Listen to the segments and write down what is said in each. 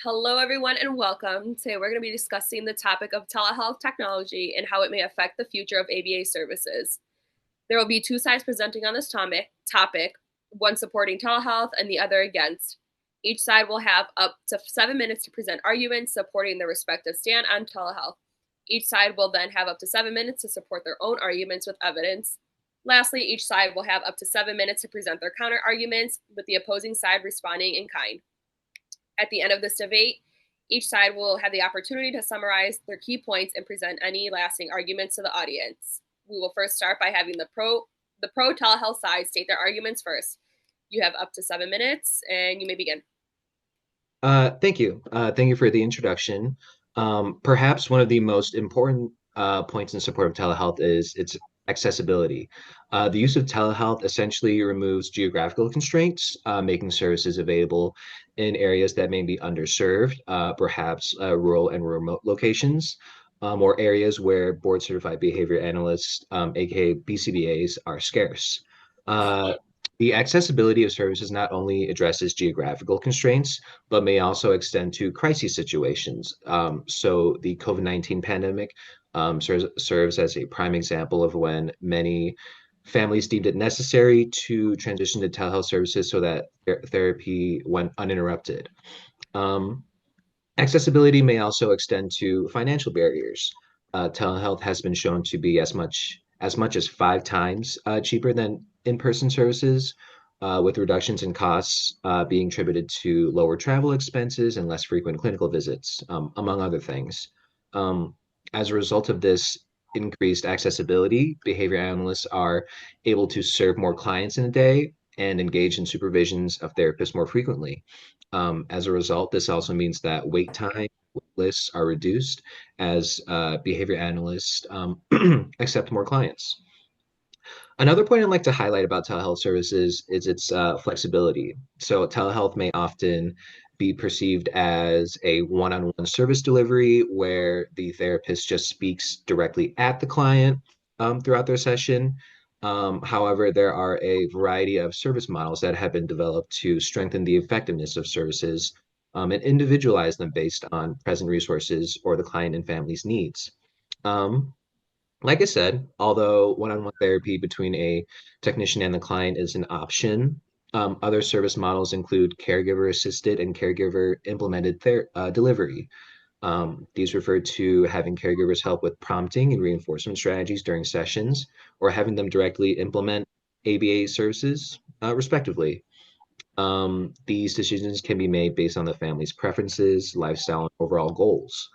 Hello, everyone, and welcome. Today, we're going to be discussing the topic of telehealth technology and how it may affect the future of ABA services. There will be two sides presenting on this topic, one supporting telehealth and the other against. Each side will have up to 7 minutes to present arguments supporting their respective stand on telehealth. Each side will then have up to 7 minutes to support their own arguments with evidence. Lastly, each side will have up to 7 minutes to present their counter arguments, with the opposing side responding in kind. At the end of this debate, each side will have the opportunity to summarize their key points and present any lasting arguments to the audience. We will first start by having the pro telehealth side state their arguments first. You have up to 7 minutes, and you may begin. Thank you. Thank you for the introduction. Perhaps one of the most important points in support of telehealth is its accessibility. The use of telehealth essentially removes geographical constraints, making services available in areas that may be underserved, perhaps rural and remote locations, or areas where board certified behavior analysts, aka BCBAs, are scarce. The accessibility of services not only addresses geographical constraints, but may also extend to crisis situations. So the COVID-19 pandemic serves as a prime example of when many families deemed it necessary to transition to telehealth services so that therapy went uninterrupted. Um, Accessibility may also extend to financial barriers. Telehealth has been shown to be as much as 5 times cheaper than in-person services, with reductions in costs being attributed to lower travel expenses and less frequent clinical visits, among other things. Um, as a result of this increased accessibility, behavior analysts are able to serve more clients in a day and engage in supervisions of therapists more frequently. As a result, this also means that wait time lists are reduced as behavior analysts accept more clients. Another point I'd like to highlight about telehealth services is its flexibility. So, telehealth may often be perceived as a one-on-one service delivery where the therapist just speaks directly at the client throughout their session. However, there are a variety of service models that have been developed to strengthen the effectiveness of services and individualize them based on present resources or the client and family's needs. Um, like I said, although one-on-one therapy between a technician and the client is an option, other service models include caregiver-assisted and caregiver-implemented delivery. These refer to having caregivers help with prompting and reinforcement strategies during sessions, or having them directly implement ABA services, respectively. These decisions can be made based on the family's preferences, lifestyle, and overall goals.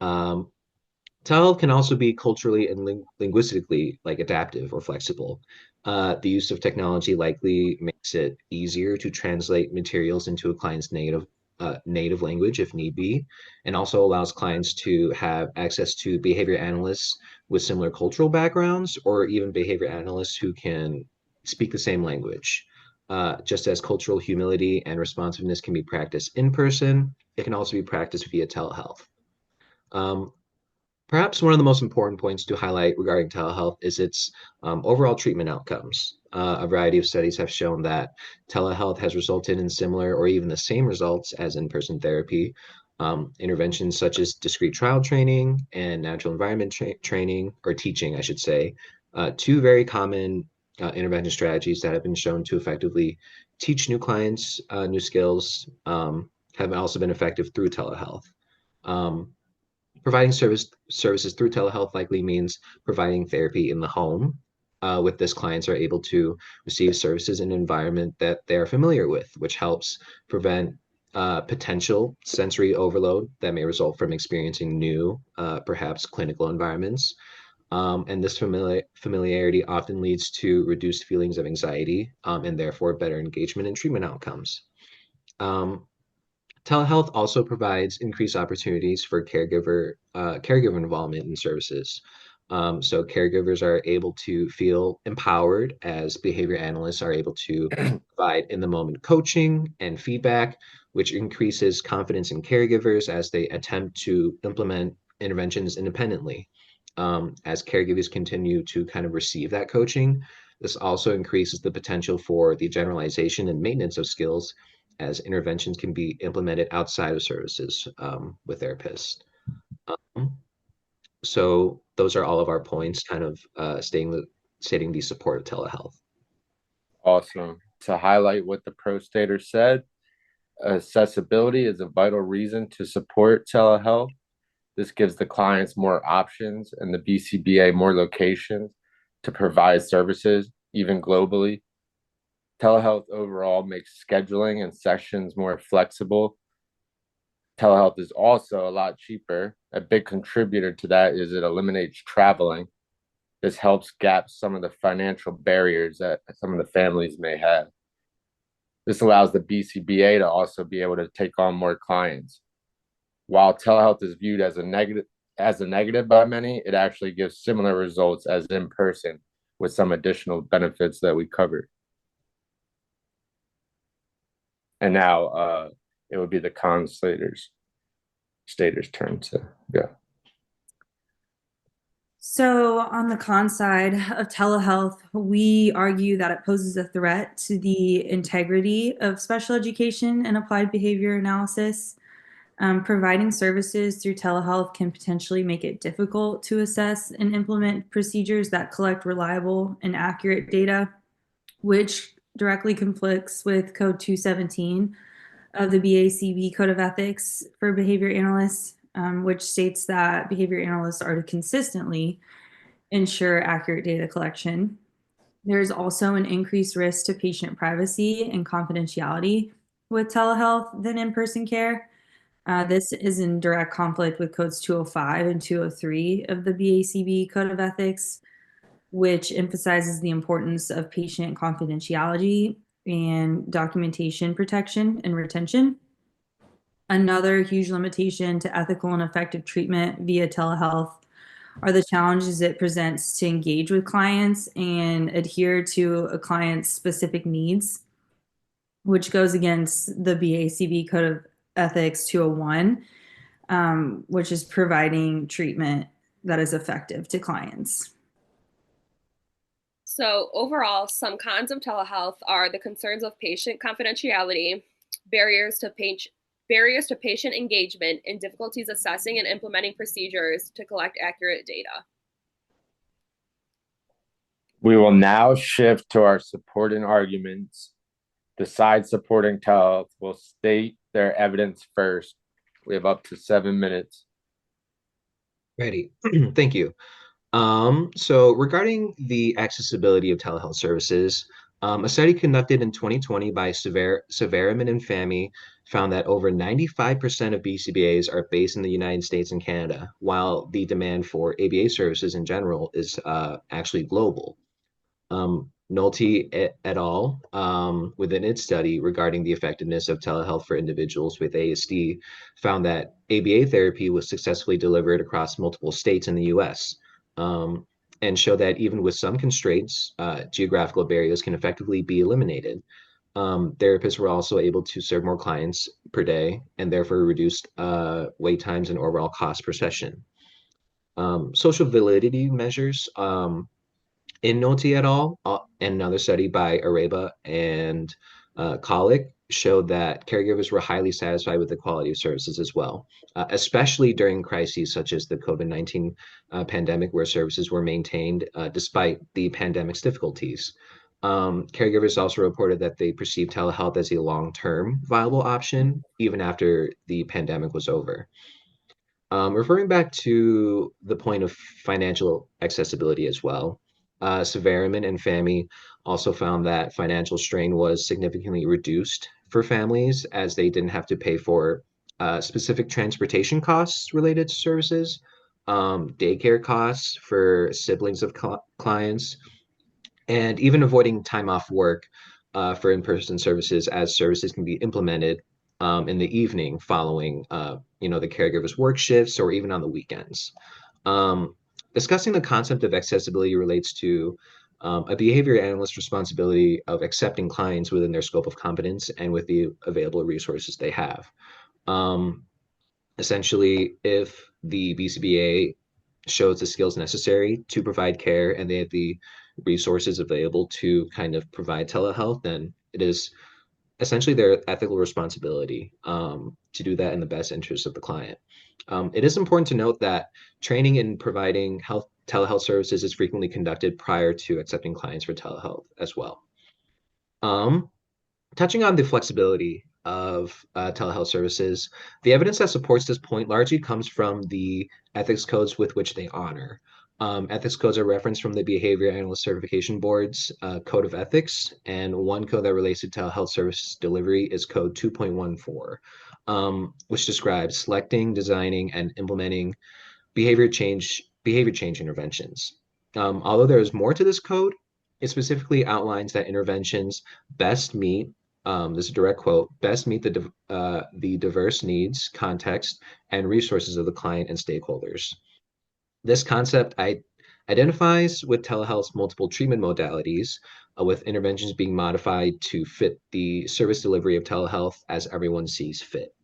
Um, Telehealth can also be culturally and linguistically adaptive or flexible. The use of technology likely makes it easier to translate materials into a client's native language if need be, and also allows clients to have access to behavior analysts with similar cultural backgrounds or even behavior analysts who can speak the same language. Just as cultural humility and responsiveness can be practiced in person, it can also be practiced via telehealth. Um, Perhaps one of the most important points to highlight regarding telehealth is its overall treatment outcomes. A variety of studies have shown that telehealth has resulted in similar or even the same results as in-person therapy. Interventions such as discrete trial training and natural environment training, or teaching, I should say, two very common intervention strategies that have been shown to effectively teach new clients new skills, have also been effective through telehealth. Um, Providing services through telehealth likely means providing therapy in the home. With this, clients are able to receive services in an environment that they are familiar with, which helps prevent potential sensory overload that may result from experiencing new, perhaps clinical environments. And this familiarity often leads to reduced feelings of anxiety and therefore better engagement and treatment outcomes. Um, Telehealth also provides increased opportunities for caregiver involvement in services. So caregivers are able to feel empowered as behavior analysts are able to provide in the moment coaching and feedback, which increases confidence in caregivers as they attempt to implement interventions independently. As caregivers continue to kind of receive that coaching, this also increases the potential for the generalization and maintenance of skills as interventions can be implemented outside of services with therapists. Um, so those are all of our points, kind of stating the support of telehealth. Awesome. To highlight what the pro stater said, accessibility is a vital reason to support telehealth. This gives the clients more options and the BCBA more locations to provide services, even globally. Telehealth overall makes scheduling and sessions more flexible. Telehealth is also a lot cheaper. A big contributor to that is it eliminates traveling. This helps gap some of the financial barriers that some of the families may have. This allows the BCBA to also be able to take on more clients. While telehealth is viewed as a negative by many, it actually gives similar results as in person with some additional benefits that we covered. And now it would be the staters turn to go. So, on the con side of telehealth, we argue that it poses a threat to the integrity of special education and applied behavior analysis. Providing services through telehealth can potentially make it difficult to assess and implement procedures that collect reliable and accurate data, which directly conflicts with Code 217 of the BACB Code of Ethics for behavior analysts, which states that behavior analysts are to consistently ensure accurate data collection. There is also an increased risk to patient privacy and confidentiality with telehealth than in-person care. This is in direct conflict with codes 205 and 203 of the BACB Code of Ethics, which emphasizes the importance of patient confidentiality and documentation protection and retention. Another huge limitation to ethical and effective treatment via telehealth are the challenges it presents to engage with clients and adhere to a client's specific needs, which goes against the BACB Code of Ethics 201, which is providing treatment that is effective to clients. So overall, some cons of telehealth are the concerns of patient confidentiality, barriers to patient engagement, and difficulties assessing and implementing procedures to collect accurate data. We will now shift to our supporting arguments. The side supporting telehealth will state their evidence first. We have up to 7 minutes. Ready. Thank you. So regarding the accessibility of telehealth services, a study conducted in 2020 by Severiman and Fami found that over 95% of BCBAs are based in the United States and Canada, while the demand for ABA services in general is actually global. Nolte et al., within its study regarding the effectiveness of telehealth for individuals with ASD, found that ABA therapy was successfully delivered across multiple states in the US, and show that even with some constraints, geographical barriers can effectively be eliminated. Therapists were also able to serve more clients per day and therefore reduced wait times and overall cost per session. Social validity measures in Noti et al., and another study by Areba and Kolick showed that caregivers were highly satisfied with the quality of services as well, especially during crises such as the COVID-19 pandemic, where services were maintained despite the pandemic's difficulties. Caregivers also reported that they perceived telehealth as a long-term viable option, even after the pandemic was over. Referring back to the point of financial accessibility as well, Severiman and Fami also found that financial strain was significantly reduced for families as they didn't have to pay for specific transportation costs related to services, daycare costs for siblings of clients, and even avoiding time off work for in-person services as services can be implemented in the evening following the caregiver's work shifts or even on the weekends. Discussing the concept of accessibility relates to a behavior analyst's responsibility of accepting clients within their scope of competence and with the available resources they have. Essentially, if the BCBA shows the skills necessary to provide care and they have the resources available to kind of provide telehealth, then it is essentially their ethical responsibility to do that in the best interest of the client. It is important to note that training in providing telehealth services is frequently conducted prior to accepting clients for telehealth as well. Touching on the flexibility of telehealth services, the evidence that supports this point largely comes from the ethics codes with which they honor. Ethics codes are referenced from the Behavior Analyst Certification Board's Code of Ethics, and one code that relates to telehealth service delivery is Code 2.14, which describes selecting, designing, and implementing behavior change interventions. Although there is more to this code, it specifically outlines that interventions best meet, this is a direct quote, best meet the diverse needs, context, and resources of the client and stakeholders. This concept identifies with telehealth's multiple treatment modalities, with interventions being modified to fit the service delivery of telehealth as everyone sees fit.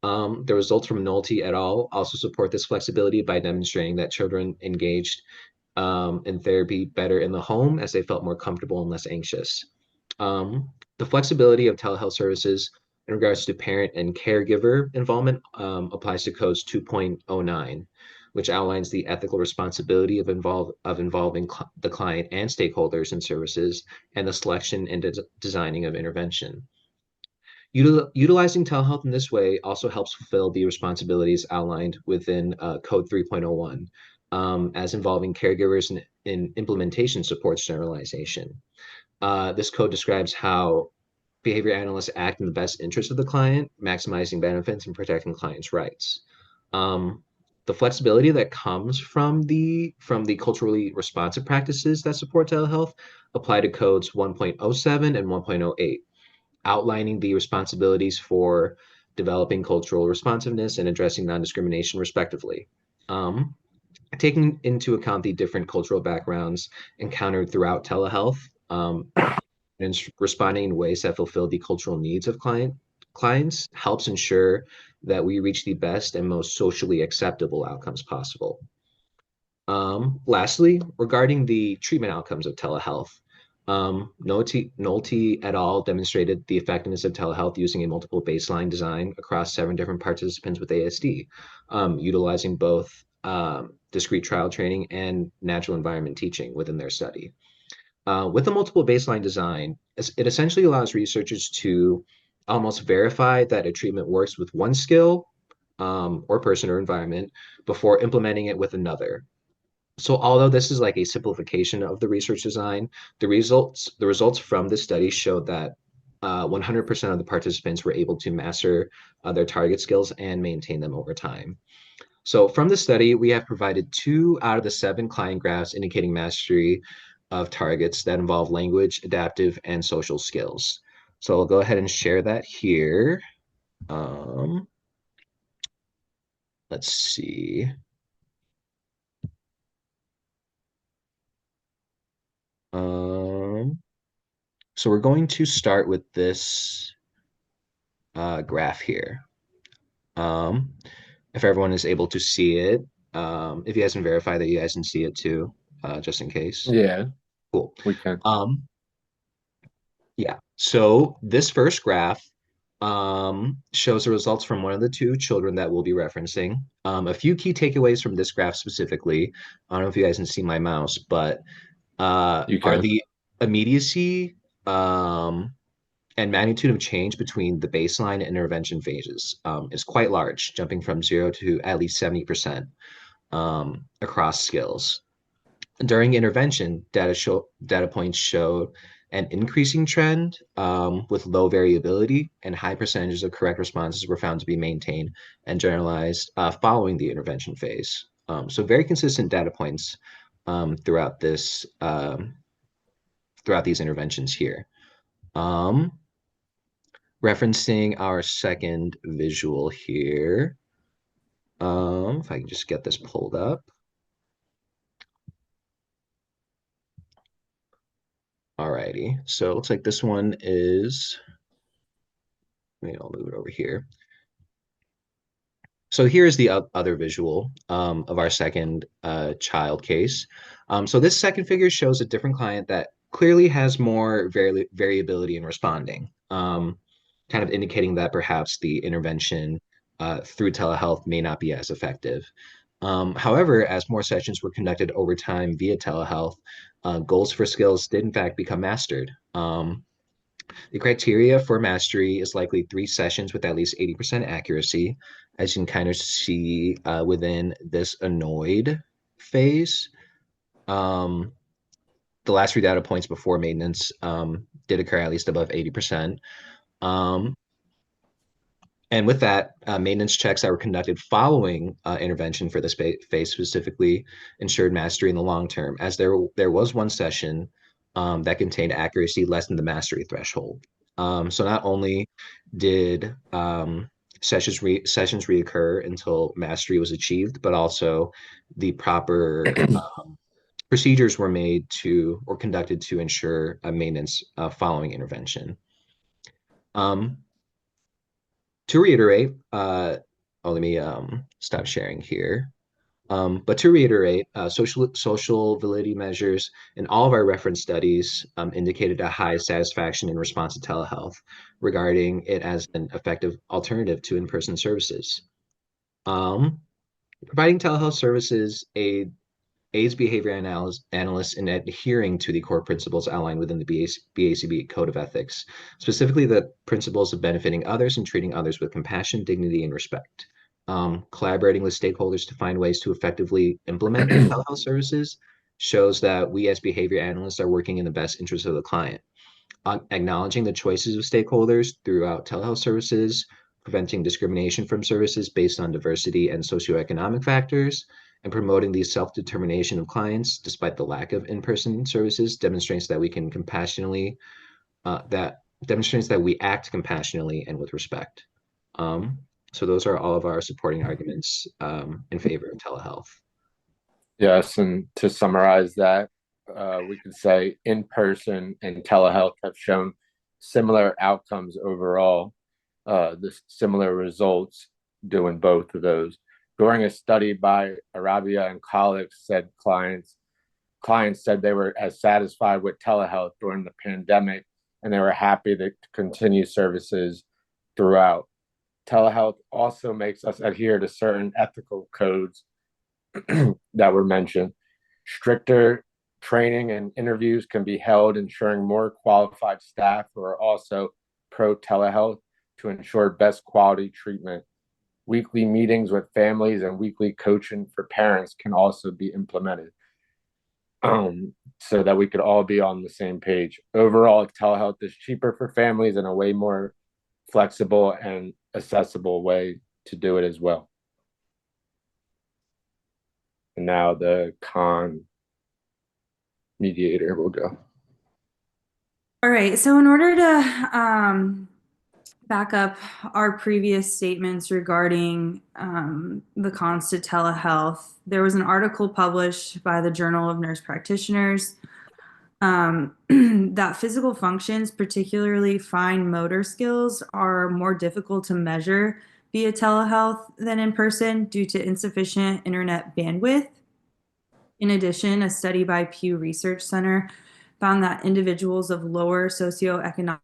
The results from Nolte et al. Also support this flexibility by demonstrating that children engaged in therapy better in the home as they felt more comfortable and less anxious. The flexibility of telehealth services in regards to parent and caregiver involvement applies to codes 2.09, which outlines the ethical responsibility of involving the client and stakeholders in services and the selection and designing of intervention. Utilizing telehealth in this way also helps fulfill the responsibilities outlined within Code 3.01, as involving caregivers in implementation supports generalization. This code describes how behavior analysts act in the best interest of the client, maximizing benefits and protecting clients' rights. The flexibility that comes from the culturally responsive practices that support telehealth apply to codes 1.07 and 1.08, outlining the responsibilities for developing cultural responsiveness and addressing non-discrimination, respectively. Taking into account the different cultural backgrounds encountered throughout telehealth, and responding in ways that fulfill the cultural needs of clients helps ensure that we reach the best and most socially acceptable outcomes possible. Lastly, regarding the treatment outcomes of telehealth, Nolte et al. Demonstrated the effectiveness of telehealth using a multiple baseline design across 7 different participants with ASD, utilizing both discrete trial training and natural environment teaching within their study. With the multiple baseline design, it essentially allows researchers to almost verify that a treatment works with one skill or person or environment before implementing it with another. So although this is like a simplification of the research design, the results from this study showed that 100% of the participants were able to master their target skills and maintain them over time. So from the study, we have provided 2 out of the 7 client graphs indicating mastery of targets that involve language, adaptive, and social skills. So I'll go ahead and share that here. Let's see. So we're going to start with this graph here. If everyone is able to see it, if you guys can verify that you guys can see it too, just in case. Yeah, cool. we can. Yeah. So this first graph shows the results from one of the 2 children that we'll be referencing. A few key takeaways from this graph specifically. I don't know if you guys can see my mouse, but are the immediacy and magnitude of change between the baseline and intervention phases is quite large, jumping from 0 to at least 70% across skills. During intervention, data points show an increasing trend with low variability, and high percentages of correct responses were found to be maintained and generalized following the intervention phase. So very consistent data points throughout these interventions here. Referencing our second visual here, if I can just get this pulled up. Alrighty, so it looks like this one is, maybe I'll move it over here. So here's the other visual of our second child case. So this second figure shows a different client that clearly has more variability in responding. kind of indicating that perhaps the intervention through telehealth may not be as effective. However, as more sessions were conducted over time via telehealth, goals for skills did in fact become mastered. The criteria for mastery is likely 3 sessions with at least 80% accuracy, as you can kind of see within this annoyed phase. The last 3 data points before maintenance did occur at least above 80%. And with that, maintenance checks that were conducted following intervention for this phase specifically ensured mastery in the long term, as there was one session that contained accuracy less than the mastery threshold. So not only did sessions reoccur until mastery was achieved, but also the proper procedures were made to or conducted to ensure maintenance following intervention. To reiterate, let me stop sharing here. But to reiterate, social validity measures in all of our reference studies indicated a high satisfaction in response to telehealth regarding it as an effective alternative to in-person services. Providing telehealth services aids behavior analysts in adhering to the core principles outlined within the BACB Code of Ethics, specifically the principles of benefiting others and treating others with compassion, dignity, and respect. Collaborating with stakeholders to find ways to effectively implement telehealth services shows that we as behavior analysts are working in the best interest of the client. Acknowledging the choices of stakeholders throughout telehealth services, preventing discrimination from services based on diversity and socioeconomic factors, and promoting the self-determination of clients despite the lack of in-person services demonstrates that we can demonstrates that we act compassionately and with respect. So those are all of our supporting arguments in favor of telehealth. Yes, and to summarize that, we could say in-person and telehealth have shown similar outcomes overall, the similar results doing both of those. During a study by Arabia and colleagues, clients said they were as satisfied with telehealth during the pandemic, and they were happy to continue services throughout. Telehealth also makes us adhere to certain ethical codes that were mentioned. Stricter training and interviews can be held, ensuring more qualified staff who are also pro telehealth to ensure best quality treatment. Weekly meetings with families and weekly coaching for parents can also be implemented so that we could all be on the same page. Overall, telehealth is cheaper for families and a way more flexible and accessible way to do it as well. And now the con mediator will go. All right, so in order to back up our previous statements regarding the cons to telehealth, there was an article published by the Journal of Nurse Practitioners that physical functions, particularly fine motor skills, are more difficult to measure via telehealth than in person due to insufficient internet bandwidth. In addition, a study by Pew Research Center found that individuals of lower socioeconomic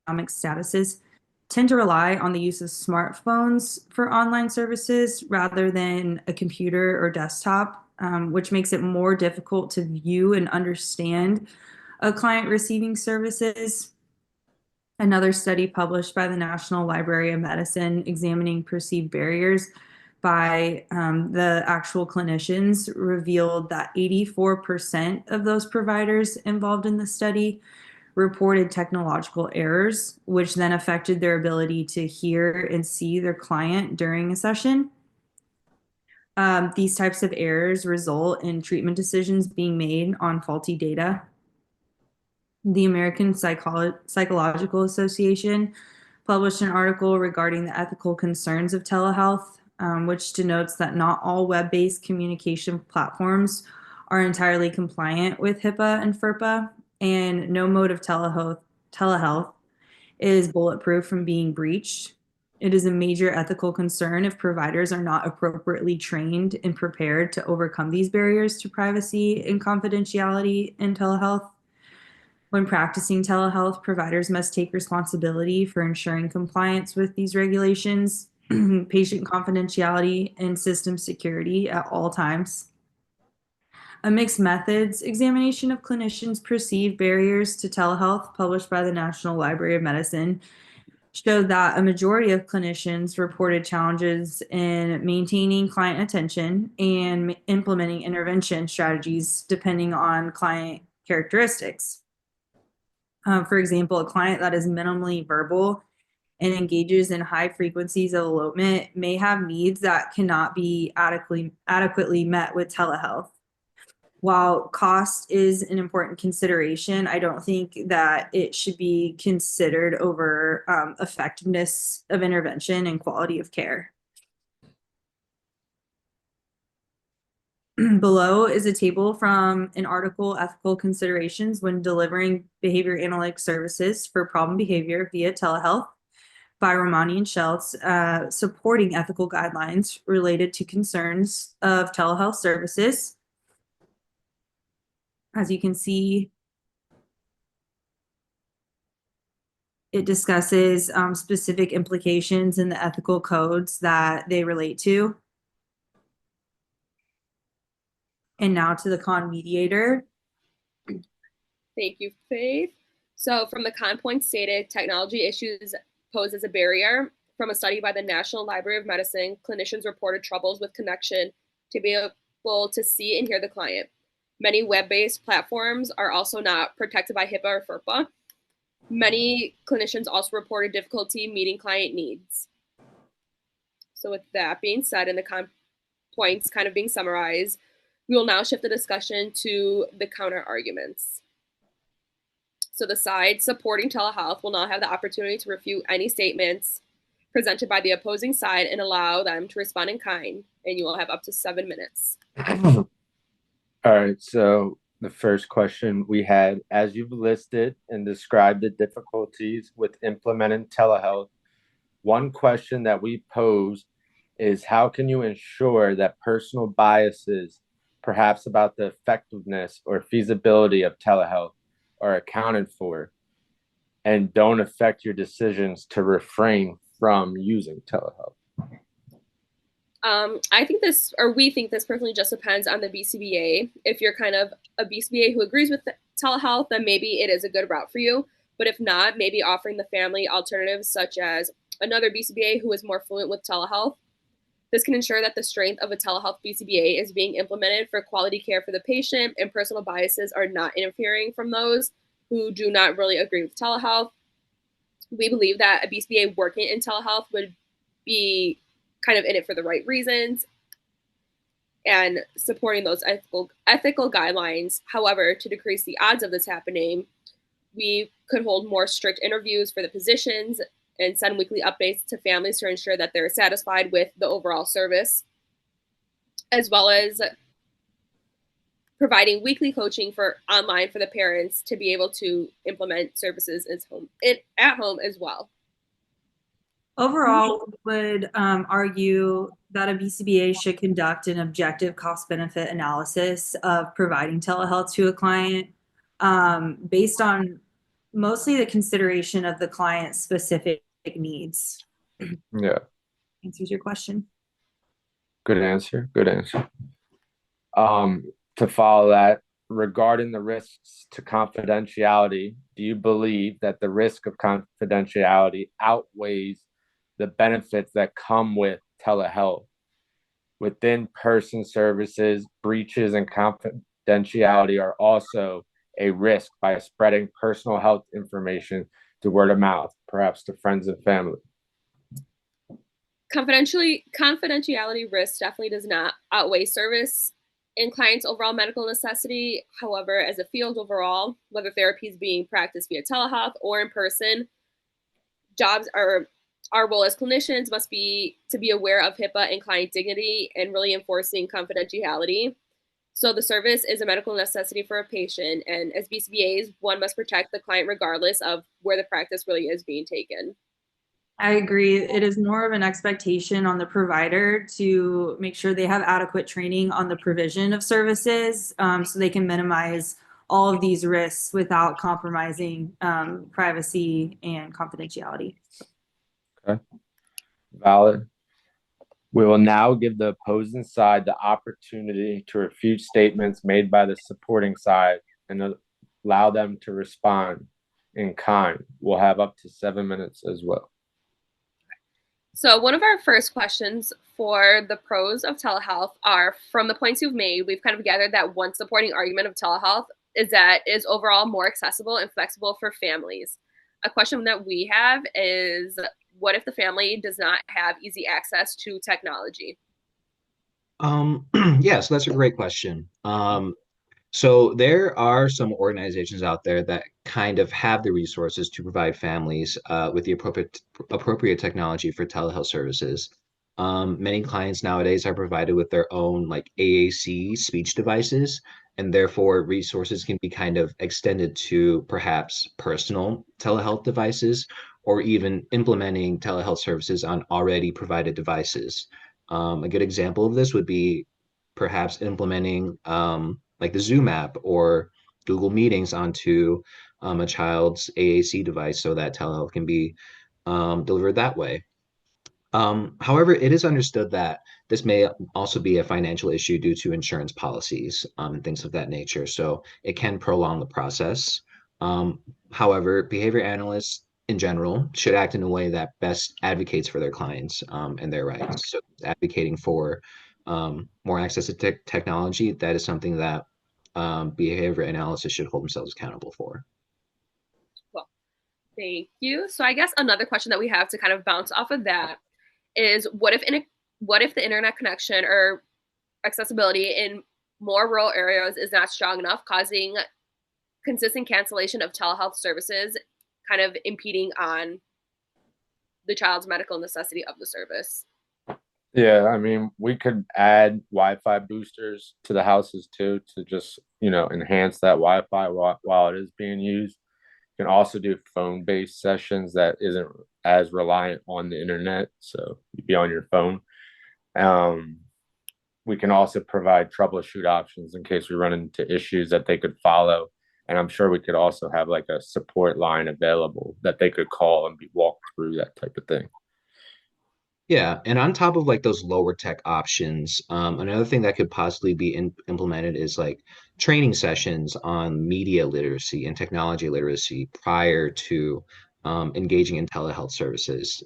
statuses tend to rely on the use of smartphones for online services rather than a computer or desktop, which makes it more difficult to view and understand a client receiving services. Another study published by the National Library of Medicine examining perceived barriers by the actual clinicians revealed that 84% of those providers involved in the study reported technological errors, which then affected their ability to hear and see their client during a session. These types of errors result in treatment decisions being made on faulty data. The American Psychological Association published an article regarding the ethical concerns of telehealth, which denotes that not all web-based communication platforms are entirely compliant with HIPAA and FERPA, and no mode of telehealth is bulletproof from being breached. It is a major ethical concern if providers are not appropriately trained and prepared to overcome these barriers to privacy and confidentiality in telehealth. When practicing telehealth, providers must take responsibility for ensuring compliance with these regulations, patient confidentiality, and system security at all times. A mixed methods examination of clinicians' perceived barriers to telehealth, published by the National Library of Medicine, showed that a majority of clinicians reported challenges in maintaining client attention and implementing intervention strategies depending on client characteristics. For example, a client that is minimally verbal and engages in high frequencies of elopement may have needs that cannot be adequately met with telehealth. While cost is an important consideration, I don't think that it should be considered over effectiveness of intervention and quality of care. Below is a table from an article, Ethical Considerations When Delivering Behavior Analytic Services for Problem Behavior via Telehealth by Romani and Schultz, supporting ethical guidelines related to concerns of telehealth services. As you can see, it discusses specific implications in the ethical codes that they relate to. And now to the con mediator. Thank you, Faith. So from the con points stated, technology issues pose as a barrier. From a study by the National Library of Medicine, clinicians reported troubles with connection to be able to see and hear the client. Many web-based platforms are also not protected by HIPAA or FERPA. Many clinicians also reported difficulty meeting client needs. So with that being said, and the con points kind of being summarized, we will now shift the discussion to the counter arguments. So the side supporting telehealth will now have the opportunity to refute any statements presented by the opposing side and allow them to respond in kind, and you will have up to 7 minutes. All right, so the first question we had, as you've listed and described the difficulties with implementing telehealth, one question that we pose is how can you ensure that personal biases, perhaps about the effectiveness or feasibility of telehealth, are accounted for and don't affect your decisions to refrain from using telehealth? I think this, or we think this personally just depends on the BCBA. If you're kind of a BCBA who agrees with telehealth, then maybe it is a good route for you. But if not, maybe offering the family alternatives such as another BCBA who is more fluent with telehealth. This can ensure that the strength of a telehealth BCBA is being implemented for quality care for the patient and personal biases are not interfering from those who do not really agree with telehealth. We believe that a BCBA working in telehealth would be kind of in it for the right reasons and supporting those ethical guidelines. However, to decrease the odds of this happening, we could hold more strict interviews for the physicians and send weekly updates to families to ensure that they're satisfied with the overall service, as well as providing weekly coaching for online for the parents to be able to implement services at home as well. Overall, we would argue that a BCBA should conduct an objective cost-benefit analysis of providing telehealth to a client based on mostly the consideration of the client's specific needs. Yeah. Answers your question. Good answer. Good answer. To follow that, regarding the risks to confidentiality, do you believe that the risk of confidentiality outweighs the benefits that come with telehealth? Within person services, breaches and confidentiality are also a risk by spreading personal health information to word of mouth, perhaps to friends and family. Confidentiality risk definitely does not outweigh service in clients' overall medical necessity. However, as a field overall, whether therapy is being practiced via telehealth or in person, our role as clinicians must be to be aware of HIPAA and client dignity and really enforcing confidentiality. So the service is a medical necessity for a patient, and as BCBAs, one must protect the client regardless of where the practice really is being taken. I agree. It is more of an expectation on the provider to make sure they have adequate training on the provision of services so they can minimize all of these risks without compromising privacy and confidentiality. Okay, valid. We will now give the opposing side the opportunity to refute statements made by the supporting side and allow them to respond in kind. We'll have up to 7 minutes as well. So one of our first questions for the pros of telehealth are, from the points you've made, we've kind of gathered that one supporting argument of telehealth is that it is overall more accessible and flexible for families. A question that we have is, what if the family does not have easy access to technology? Yeah, so that's a great question. So there are some organizations out there that kind of have the resources to provide families with the appropriate technology for telehealth services. Many clients nowadays are provided with their own like AAC speech devices, and therefore resources can be kind of extended to perhaps personal telehealth devices or even implementing telehealth services on already provided devices. A good example of this would be perhaps implementing like the Zoom app or Google Meetings onto a child's AAC device so that telehealth can be delivered that way. However, it is understood that this may also be a financial issue due to insurance policies and things of that nature. So it can prolong the process. However, behavior analysts in general should act in a way that best advocates for their clients and their rights. So advocating for more access to technology, that is something that behavior analysis should hold themselves accountable for. Well, thank you. So I guess another question that we have to kind of bounce off of that is, what if the internet connection or accessibility in more rural areas is not strong enough, causing consistent cancellation of telehealth services, kind of impeding on the child's medical necessity of the service? Yeah, I mean, we could add Wi-Fi boosters to the houses too to just, enhance that Wi-Fi while it is being used. You can also do phone-based sessions that isn't as reliant on the internet, so you'd be on your phone. We can also provide troubleshoot options in case we run into issues that they could follow. And I'm sure we could also have like a support line available that they could call and be walked through, that type of thing. Yeah, and on top of like those lower tech options, another thing that could possibly be implemented is like training sessions on media literacy and technology literacy prior to engaging in telehealth services.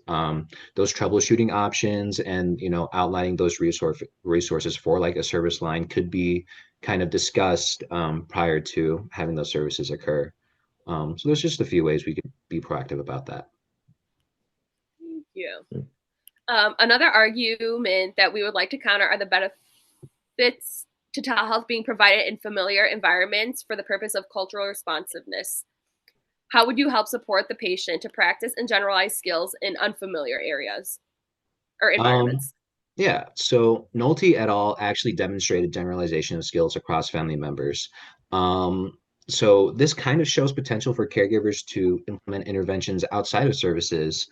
Those troubleshooting options and outlining those resources for like a service line could be kind of discussed prior to having those services occur. So there's just a few ways we could be proactive about that. Thank you. Another argument that we would like to counter are the benefits to telehealth being provided in familiar environments for the purpose of cultural responsiveness. How would you help support the patient to practice and generalize skills in unfamiliar areas or environments? Yeah, so Nolte et al. Actually demonstrated generalization of skills across family members. So this kind of shows potential for caregivers to implement interventions outside of services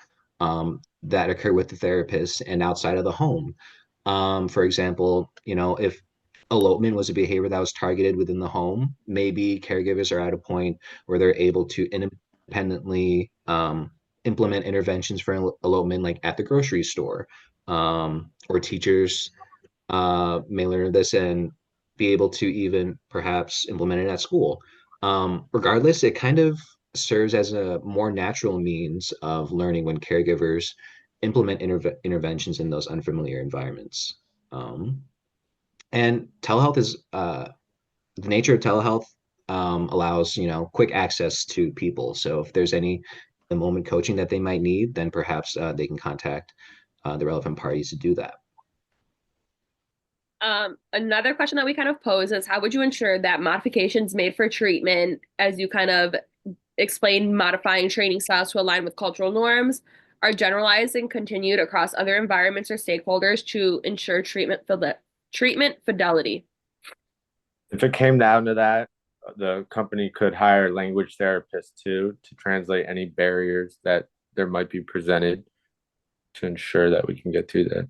that occur with the therapist and outside of the home. For example, if elopement was a behavior that was targeted within the home, maybe caregivers are at a point where they're able to independently implement interventions for elopement, like at the grocery store, or teachers may learn this and be able to even perhaps implement it at school. Regardless, it kind of serves as a more natural means of learning when caregivers implement interventions in those unfamiliar environments. And telehealth is the nature of telehealth allows quick access to people. So if there's any the moment coaching that they might need, then perhaps they can contact the relevant parties to do that. Another question that we kind of pose is, how would you ensure that modifications made for treatment, as you kind of explain, modifying training styles to align with cultural norms, are generalized and continued across other environments or stakeholders to ensure treatment fidelity? If it came down to that, the company could hire language therapists too to translate any barriers that there might be presented to ensure that we can get to that.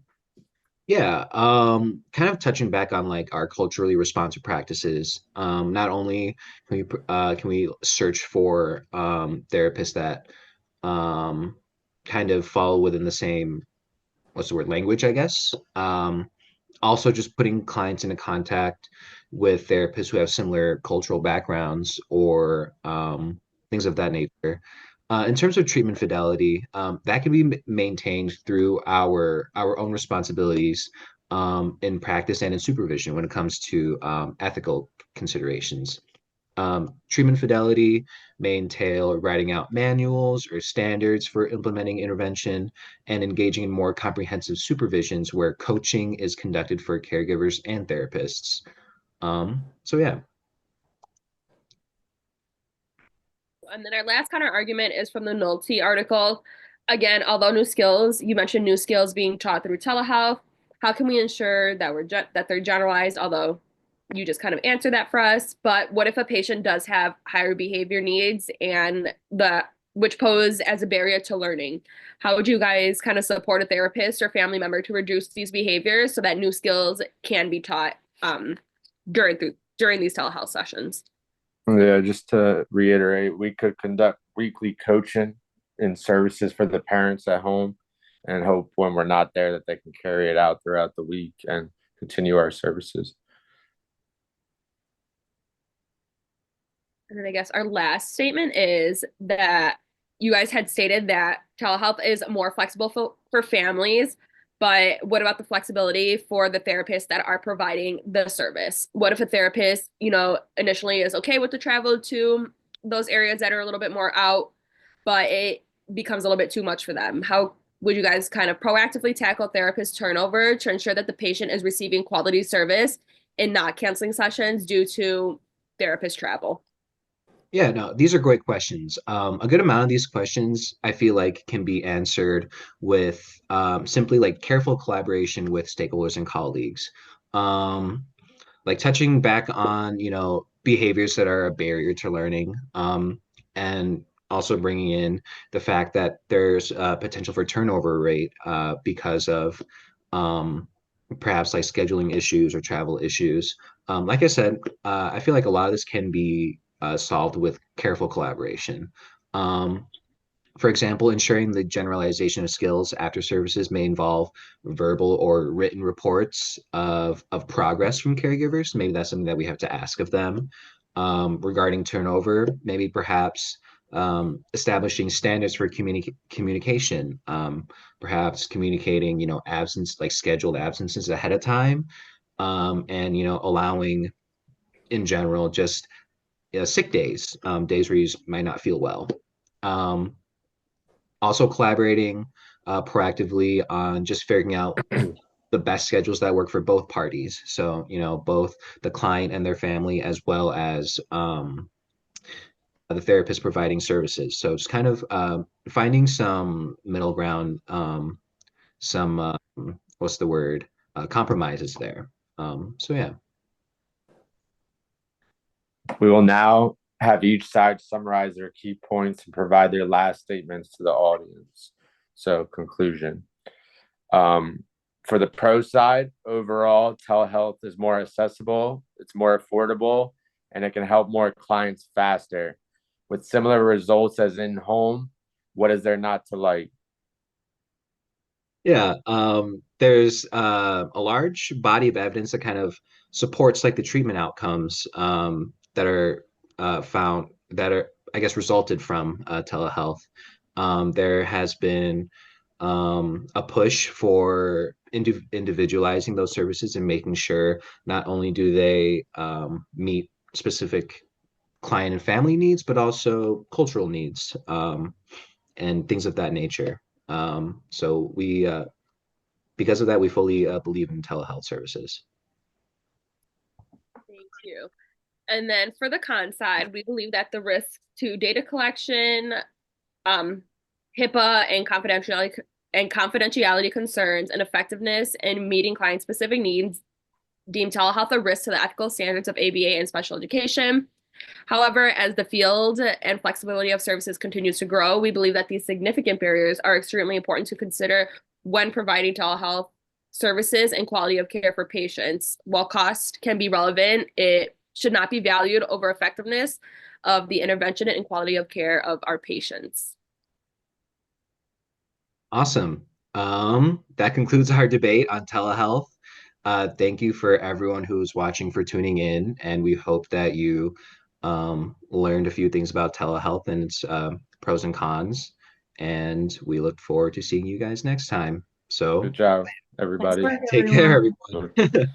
Yeah, kind of touching back on like our culturally responsive practices. Not only can we search for therapists that um, kind of fall within the same, what's the word, language, I guess. Also just putting clients into contact with therapists who have similar cultural backgrounds or things of that nature. In terms of treatment fidelity, that can be maintained through our own responsibilities in practice and in supervision when it comes to ethical considerations. Treatment fidelity may entail writing out manuals or standards for implementing intervention and engaging in more comprehensive supervisions where coaching is conducted for caregivers and therapists. So yeah. And then our last kind of argument is from the Nolte article. Again, although new skills, you mentioned new skills being taught through telehealth. How can we ensure that that they're generalized? Although you just kind of answered that for us. But what if a patient does have higher behavior needs and which pose as a barrier to learning? How would you guys kind of support a therapist or family member to reduce these behaviors so that new skills can be taught during these telehealth sessions? Yeah, just to reiterate, we could conduct weekly coaching and services for the parents at home and hope when we're not there that they can carry it out throughout the week and continue our services. And then I guess our last statement is that you guys had stated that telehealth is more flexible for families, but what about the flexibility for the therapists that are providing the service? What if a therapist, initially is okay with the travel to those areas that are a little bit more out, but it becomes a little bit too much for them? How would you guys kind of proactively tackle therapist turnover to ensure that the patient is receiving quality service and not canceling sessions due to therapist travel? Yeah, no, these are great questions. A good amount of these questions I feel like can be answered with simply like careful collaboration with stakeholders and colleagues. Um, like touching back on, behaviors that are a barrier to learning, and also bringing in the fact that there's potential for turnover rate because of perhaps like scheduling issues or travel issues. Like I said, I feel like a lot of this can be solved with careful collaboration. Um, for example, ensuring the generalization of skills after services may involve verbal or written reports of progress from caregivers. Maybe that's something that we have to ask of them. Regarding turnover, maybe perhaps establishing standards for communication, perhaps communicating, absence, like scheduled absences ahead of time, and, allowing in general just sick days, days where you might not feel well. Um, Also collaborating proactively on just figuring out the best schedules that work for both parties. So, both the client and their family, as well as the therapist providing services. So, just kind of finding some middle ground, some, what's the word, compromises there. So, yeah. We will now have each side summarize their key points and provide their last statements to the audience. So, conclusion. For the pro side, overall, telehealth is more accessible, it's more affordable, and it can help more clients faster. With similar results as in home, what is there not to like? Yeah, there's a large body of evidence that kind of supports like the treatment outcomes that are found that are, I guess, resulted from telehealth. There has been a push for individualizing those services and making sure not only do they meet specific client and family needs, but also cultural needs and things of that nature. So because of that, we fully believe in telehealth services. Thank you. And then for the con side, we believe that the risks to data collection, um, HIPAA and confidentiality concerns and effectiveness in meeting client specific needs deem telehealth a risk to the ethical standards of ABA and special education. However, as the field and flexibility of services continues to grow, we believe that these significant barriers are extremely important to consider when providing telehealth services and quality of care for patients. While cost can be relevant, it should not be valued over effectiveness of the intervention and quality of care of our patients. Awesome. That concludes our debate on telehealth. Thank you for everyone who's watching for tuning in, and we hope that you learned a few things about telehealth and its pros and cons. And we look forward to seeing you guys next time. So Good job, Nice everybody. work, take care, everyone. everyone.